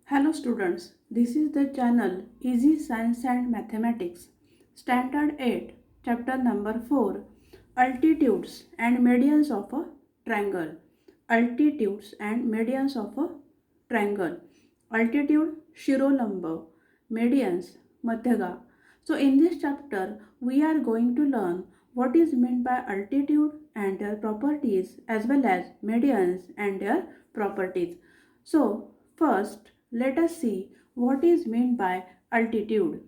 Hello students, this is the channel Easy Science and Mathematics, Standard 8, chapter number 4, Altitudes and Medians of a Triangle. Altitudes and Medians of a Triangle. Altitude, Shirolamba, Medians, Madhyaga. So in this chapter, we are going to learn what is meant by altitude and their properties as well as medians and their properties. So first, let us see what is meant by altitude.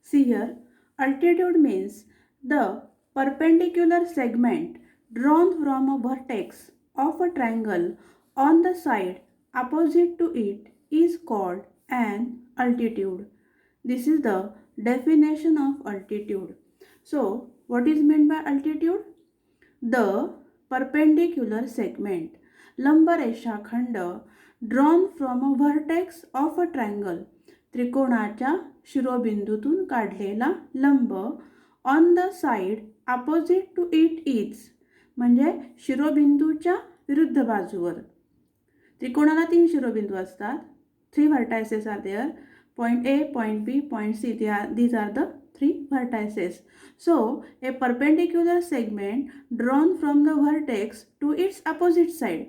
See here, altitude means the perpendicular segment drawn from a vertex of a triangle on the side opposite to it is called an altitude. This is the definition of altitude. So, what is meant by altitude? The perpendicular segment, लंब रेषाखंड drawn from a vertex of a triangle, त्रिकोणाच्या शिरोबिंदूतून काढलेला लंब on the side opposite to it is, म्हणजे शिरोबिंदूच्या विरुद्ध बाजूवर. त्रिकोणाला 3 शिरोबिंदू असतात. 3 vertices are there. Point A, point B, point C. These are the 3 vertices. So, a perpendicular segment drawn from the vertex to its opposite side.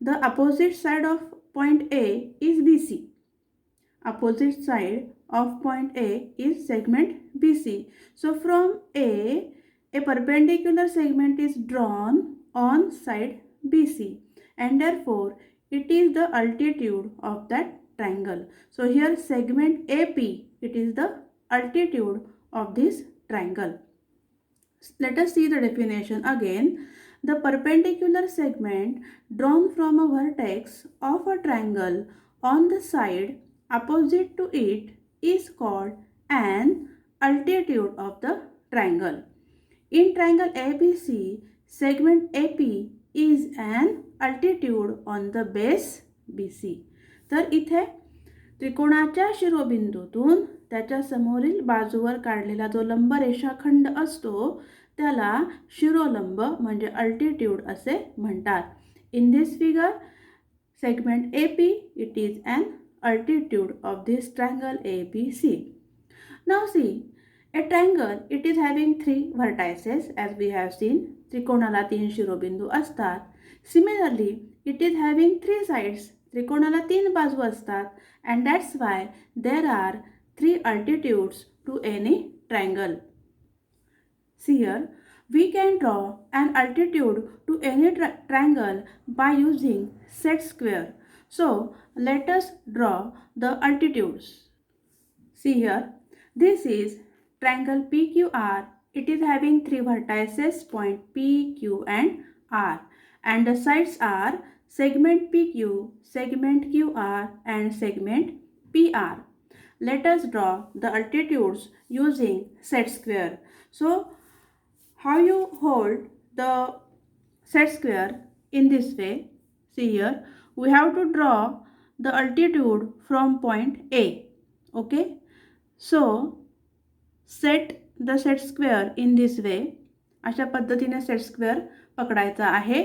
The opposite side of point A is BC. Opposite side of point A is segment BC. So, from a perpendicular segment is drawn on side BC, and therefore it is the altitude of that triangle. So here segment AP, it is the altitude of this triangle. Let us see the definition again. The perpendicular segment drawn from a vertex of a triangle on the side opposite to it is called an altitude of the triangle. In triangle ABC, segment AP is an altitude on the base BC. तर इथे त्रिकोणाच्या शिरोबिंदूतून त्याच्या समोरील बाजूवर काढलेला जो लंब रेषाखंड असतो त्याला शिरोलंब म्हणजे अल्टिट्यूड असे म्हणतात. In this figure segment AP, it is an altitude of this triangle ABC. Now see, a triangle, it is having 3 vertices as we have seen. त्रिकोणाला 3 शिरोबिंदू असतात. Similarly, it is having 3 sides. त्रिकोणाला 3 बाजू असतात. And that's why there are 3 altitudes to any triangle. See here, we can draw an altitude to any triangle by using set square. So, let us draw the altitudes. See here, this is triangle PQR. It is having 3 vertices, point P, Q and R. And the sides are segment PQ, segment QR and segment PR. Let us draw the altitudes using set square. So, how you hold the set square in this way? See here, we have to draw the altitude from point A. Okay? So, set the set square in this way. अशा पद्धतीने set square पकडायचा आहे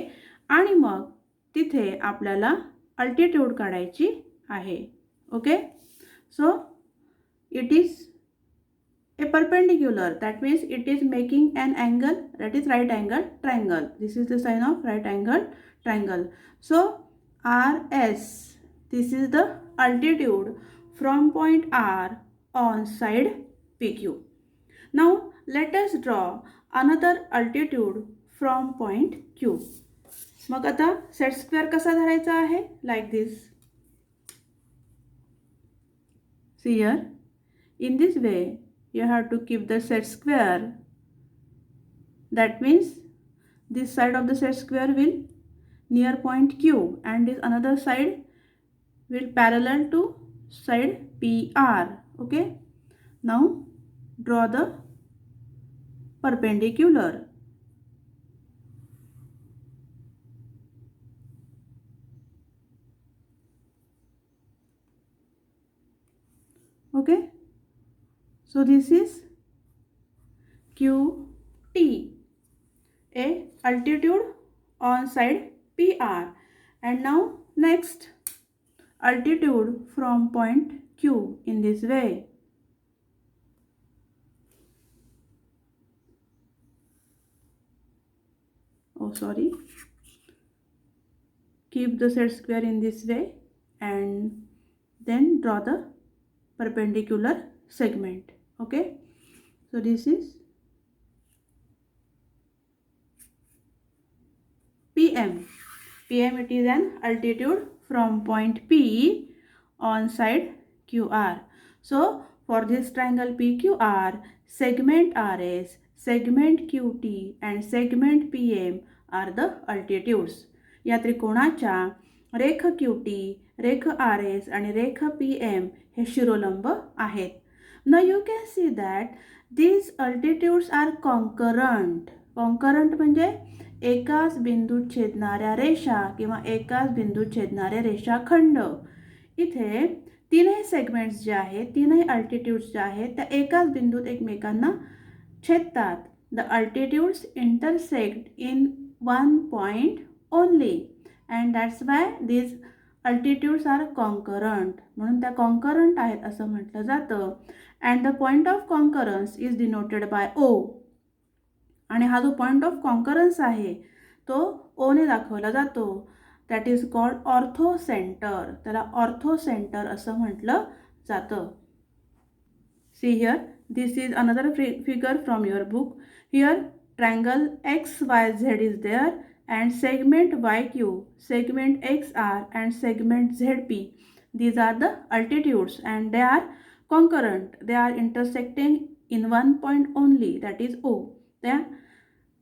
आणि मग तिथे आपल्याला altitude काढायची आहे. Okay, so it is a perpendicular, that means it is making an angle, that is right angle triangle. This is the sign of right angle triangle. So RS, this is the altitude from point R on side PQ. Now let us draw another altitude from point Q. मग आता set square कसा धरायचा आहे? Like this. See here, in this way you have to keep the set square. That means this side of the set square will near point Q and this another side will parallel to side PR. Okay, now draw the perpendicular. Okay, so this is QT, a altitude on side PR. And now next, altitude from point Q in this way. Keep the set square in this way and then draw the perpendicular segment. Okay, so this is PM. PM, it is an altitude from point P on side QR. So for this triangle PQR, segment RS, segment QT and segment PM are the altitudes. या त्रिकोणाच्या रेख QT, रेख RS आणि रेख PM हे शिरोलंब आहेत. Now you can see that these altitudes are concurrent. Concurrent म्हणजे एकाच बिंदूत छेदणाऱ्या रेषा किंवा एकाच बिंदूत छेदणारे रेषाखंड. इथे तीनही सेगमेंट्स जे आहेत, तीनही अल्टिट्यूड्स जे आहेत त्या एकाच बिंदूत एकमेकांना छेदतात. The altitudes intersect in one point only and that's why these altitudes are concurrent. म्हणून त्या कॉन्करंट आहेत असं म्हटलं जातं. And the point of concurrence is denoted by O. आणि हा जो पॉईंट ऑफ कॉन्करन्स आहे तो ओने दाखवला जातो. That is called orthocentre. त्याला ऑर्थोसेंटर असं म्हटलं जातं. See here, this is another figure from your book. Here triangle XYZ is there and segment YQ, segment XR and segment ZP. These are the altitudes and they are concurrent. They are intersecting in one point only, that is O. त्या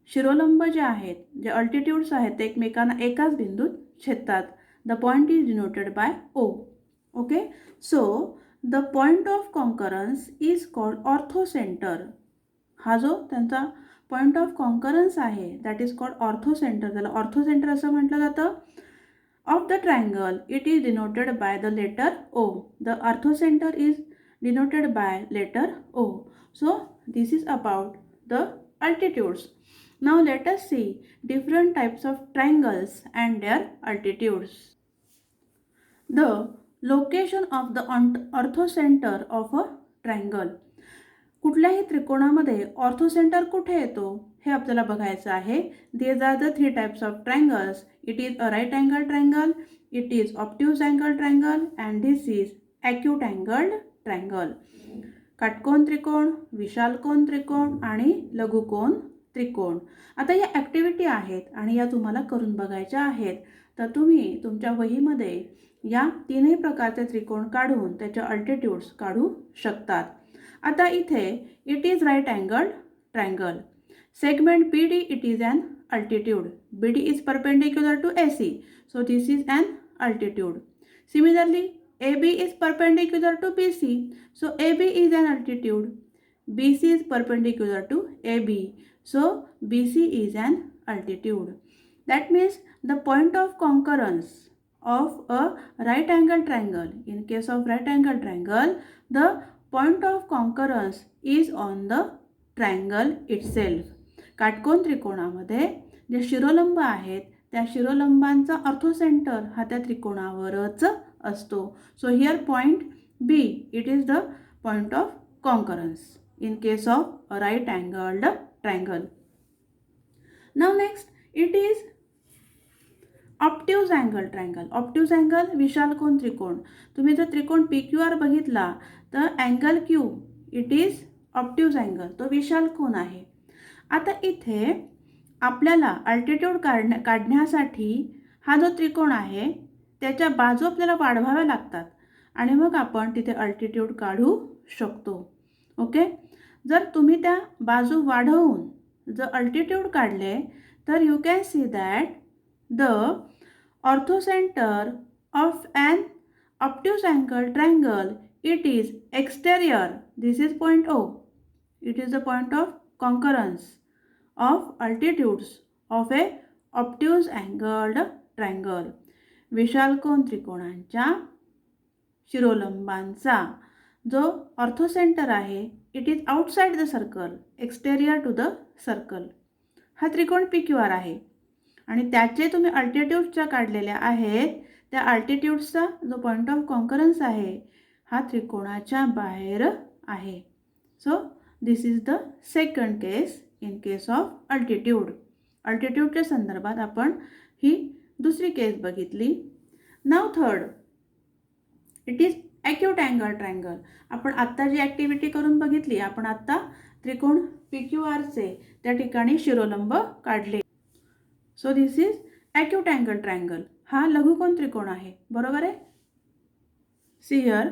शिरोलंब जे आहेत, जे altitudes आहेत ते एकमेकांना एकाच बिंदूत छेदतात. The point is denoted by O. Okay, so the point of concurrence is called orthocentre. हा जो त्यांचा पॉइंट ऑफ कॉन्करन्स आहे दॅट इज कॉल्ड ऑर्थोसेंटर. त्याला ऑर्थोसेंटर असं म्हटलं जातं. Of the triangle it is denoted by the letter O. The orthocentre is denoted by letter O. So this is about the altitudes. Now let us see different types of triangles and their altitudes. The location of the orthocentre of a triangle. कुठल्याही त्रिकोणामध्ये ऑर्थोसेंटर कुठे येतो हे आपल्याला बघायचं आहे. These are the three types of triangles. It is a right angle triangle, it is obtuse angle triangle and this is acute angled triangle. काटकोन त्रिकोण, विशालकोन त्रिकोण आणि लघुकोन त्रिकोण. आता या ॲक्टिव्हिटी आहेत आणि या तुम्हाला करून बघायच्या आहेत. तर तुम्ही तुमच्या वहीमध्ये या तीनही प्रकारचे त्रिकोण काढून त्याचे अल्टिट्यूड्स काढू शकतात. आता इथे it is right angled triangle. Segment BD it is an altitude. BD is perpendicular to AC, so this is an altitude. Similarly AB is perpendicular to BC, so AB is an altitude. BC is perpendicular to AB, so BC is an altitude. That means the point of concurrence of a right angle triangle, in case of right angle triangle, the point of concurrence is on the triangle itself. काटकोन त्रिकोणामध्ये जे शिरोलंब आहेत त्या शिरोलंबांचा ऑर्थोसेंटर हा त्या त्रिकोणावरच असतो. So here point B, it is the point of concurrence in case of a right angled triangle. Now next it is obtuse angle triangle. obtuse angle विशालकोन त्रिकोण. तुम्ही जर त्रिकोण PQR बघितला तर angle Q it is obtuse angle, तो विशालकोन आहे. आता इथे आपल्याला अल्टिट्यूड काढण्यासाठी हा जो त्रिकोण आहे त्याच्या बाजू आपल्याला वाढवाव्या लागतात आणि मग आपण तिथे अल्टिट्यूड काढू शकतो. ओके, जर तुम्ही त्या बाजू वाढवून जर अल्टिट्यूड काढले तर you can see that the orthocentre of an obtuse angle triangle it is exterior. This is point O. It is the point of concurrence of altitudes of a obtuse angled triangle. विशालकोन त्रिकोणांच्या शिरोलंबांचा जो orthocentre आहे it is outside the circle, exterior to the circle. हा त्रिकोण PQR आहे आणि त्याचे तुम्ही अल्टिट्यूड्सच्या काढलेल्या आहेत त्या अल्टिट्यूड्सचा जो पॉईंट ऑफ कॉन्करन्स आहे हा त्रिकोणाच्या बाहेर आहे. So this is the second case in case of altitude. अल्टिट्यूडच्या संदर्भात आपण ही दुसरी केस बघितली. Now third, it is acute angle triangle. आपण आत्ता जी ॲक्टिव्हिटी करून बघितली, आपण आत्ता त्रिकोण PQRचे त्या ठिकाणी शिरोलंब काढले. So this is acute angle triangle. हा लघुकोन त्रिकोण आहे, बरोबर आहे. See here,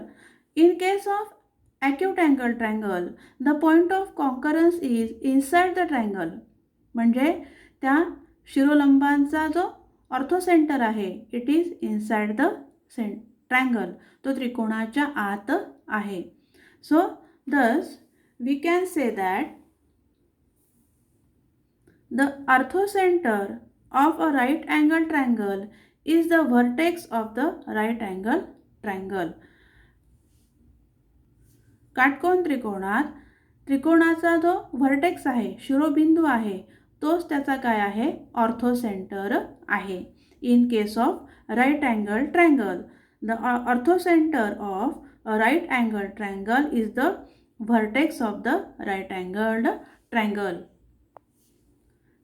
in case of acute angle triangle the point of concurrence is inside the triangle. म्हणजे त्या शिरोलंबांचा जो ऑर्थोसेंटर आहे it is inside the triangle. तो त्रिकोणाच्या आत आहे. So thus we can say that the orthocentre of a right angle triangle is the vertex of the right angle triangle. काटकोन त्रिकोणात त्रिकोणाचा जो व्हर्टेक्स आहे, शिरोबिंदू आहे, तोच त्याचा काय आहे, ऑर्थोसेंटर आहे. In case of right angle triangle the orthocentre of a right angle triangle is the vertex of the right angled triangle.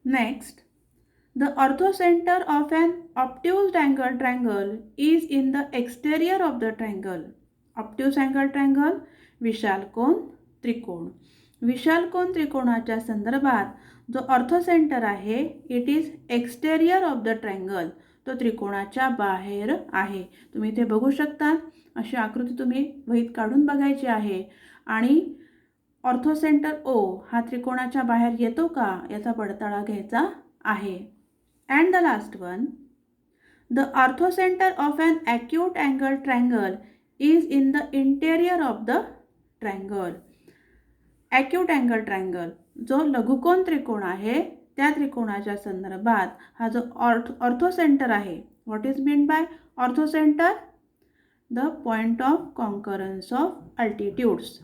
Next, the orthocenter of an obtuse angle triangle is in the exterior of the triangle. Obtuse angle triangle विशालकोन त्रिकोण. विशालकोन त्रिकोणाच्या संदर्भात जो orthocentre आहे it is exterior of the triangle. तो त्रिकोणाच्या बाहेर आहे. तुम्ही इथे बघू शकता, अशी आकृती तुम्ही वहीत काढून बघायची आहे. आणि ऑर्थोसेंटर O हा त्रिकोणाच्या बाहेर येतो का याचा पडताळा घ्यायचा आहे. And the last one, the orthocenter of an acute angle triangle is in the interior of the triangle. Acute angle triangle जो लघुकोन त्रिकोण आहे त्या त्रिकोणाच्या संदर्भात हा जो ऑर्थोसेंटर आहे, what is mean by orthocentre, the point of concurrence of altitudes.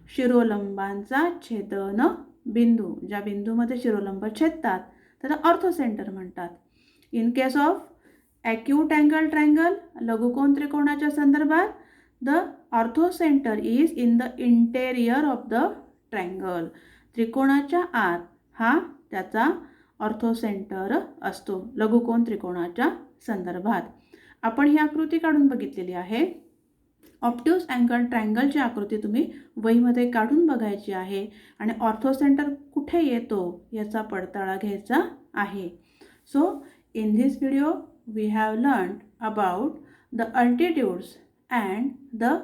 शिरोलंबांचा छेदन बिंदू, ज्या बिंदूमध्ये शिरोलंब छेदतात त्याला ऑर्थोसेंटर म्हणतात. In case of acute angle triangle लघुकोन त्रिकोणाच्या संदर्भात the orthocentre is in the interior of the triangle. त्रिकोणाच्या आत हा त्याचा ऑर्थोसेंटर असतो लघुकोन त्रिकोणाच्या संदर्भात. आपण ही आकृती काढून बघितलेली आहे. ऑब्ट्यूज अँगल ट्रायंगलची आकृती तुम्ही वहीमध्ये काढून बघायची आहे आणि ऑर्थोसेंटर कुठे येतो याचा पडताळा घ्यायचा आहे. So in this video we have learned about the altitudes and the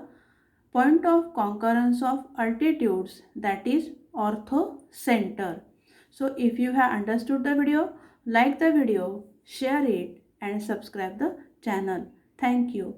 point of concurrence of altitudes that is orthocentre. So if you have understood the video, like the video, share it and subscribe the channel. Thank you.